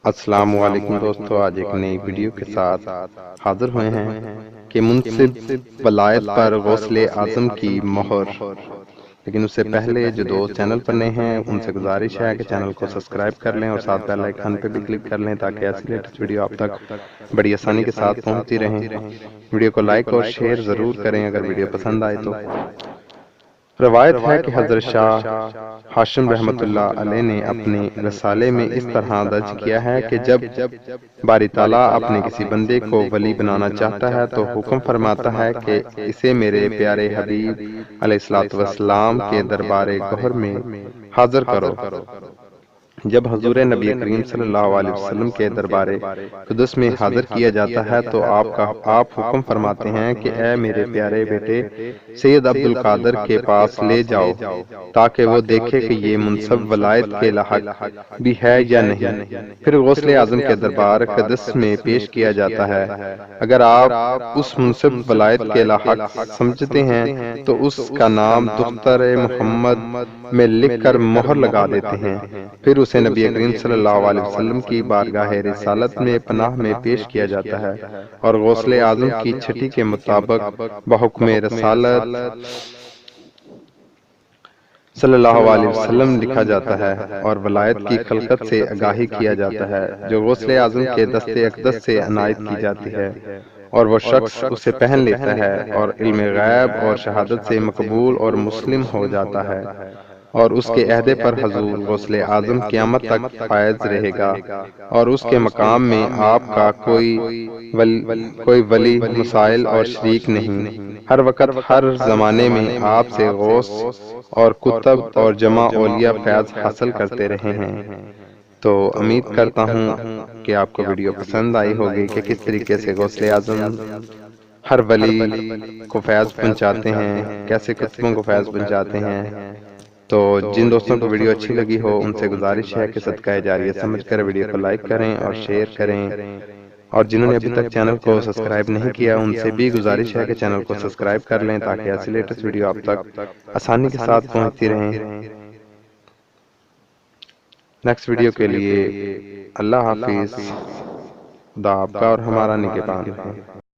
السلام علیکم دوستو، آج ایک نئی ویڈیو کے ساتھ حاضر ہوئے ہیں کہ منصب ولایت پر غوث اعظم کی مہر۔ لیکن اس سے پہلے جو دوست چینل پر نئے ہیں ان سے گزارش ہے کہ چینل کو سبسکرائب کر لیں اور ساتھ بیل آئیکن پہ بھی کلک کر لیں تاکہ ایسی لیٹسٹ ویڈیو آپ تک بڑی آسانی کے ساتھ پہنچتی رہیں۔ ویڈیو کو لائک اور شیئر ضرور کریں اگر ویڈیو پسند آئے تو۔ روایت ہے کہ حضرت شاہ ہاشم رحمۃ اللہ علیہ نے اپنے رسالے میں اس طرح درج کیا ہے کہ جب باری تعالیٰ اپنے کسی بندے کو ولی بنانا چاہتا ہے تو حکم فرماتا ہے کہ اسے میرے پیارے حبیب علیہ السلام کے دربار گوہر میں حاضر کرو۔ جب حضور نبی کریم صلی اللہ علیہ وسلم کے دربار قدس میں حاضر کیا جاتا ہے تو آپ حکم فرماتے ہیں کہ اے میرے پیارے بیٹے سید عبد القادر کے پاس لے جاؤ تاکہ وہ دیکھے کہ یہ منصب ولایت کے لاحق بھی ہے یا نہیں۔ پھر غوث اعظم کے دربار قدس میں پیش کیا جاتا ہے۔ اگر آپ اس منصب ولایت کے لاحق سمجھتے ہیں تو اس کا نام دختر محمد میں لکھ کر مہر لگا دیتے ہیں۔ پھر اسے نبی کریم صلی اللہ علیہ وسلم کی بارگاہ رسالت میں پناہ میں پیش کیا جاتا ہے اور غوث اعظم کی چھٹی کے مطابق بحکم رسالت صلی اللہ علیہ وسلم لکھا جاتا ہے اور ولایت کی خلقت سے آگاہی کیا جاتا ہے جو غوث اعظم کے دست اقدس سے عنایت کی جاتی ہے، اور وہ شخص اسے پہن لیتا ہے اور علم غیب اور شہادت سے مقبول اور مسلم ہو جاتا ہے، اور اس کے عہدے پر حضور غوث اعظم قیامت تک فائز رہے گا، اور اس کے مقام میں آپ کا کوئی ولی مسائل اور شریک نہیں۔ ہر وقت ہر زمانے میں آپ سے غوث اور کتب اور جمع اولیاء فیض حاصل کرتے رہے ہیں۔ تو امید کرتا ہوں کہ آپ کو ویڈیو پسند آئی ہوگی کہ کس طریقے سے غوث اعظم ہر ولی کو فیض پہنچاتے ہیں، کیسے کتبوں کو فیض پہنچاتے ہیں۔ تو جن دوستوں کو ویڈیو اچھی لگی ہو ان سے گزارش ہے کہ صدقہ جاریہ سمجھ کر ویڈیو کو لائک کریں اور شیئر کریں، اور جنہوں نے ابھی تک چینل کو سبسکرائب نہیں کیا ان سے بھی گزارش ہے کہ چینل کو سبسکرائب کر لیں تاکہ ایسی لیٹسٹ ویڈیو آپ تک آسانی کے ساتھ پہنچتی رہیں۔ نیکسٹ ویڈیو کے لیے اللہ حافظ۔ خدا آپ کا اور ہمارا نگہبان ہے۔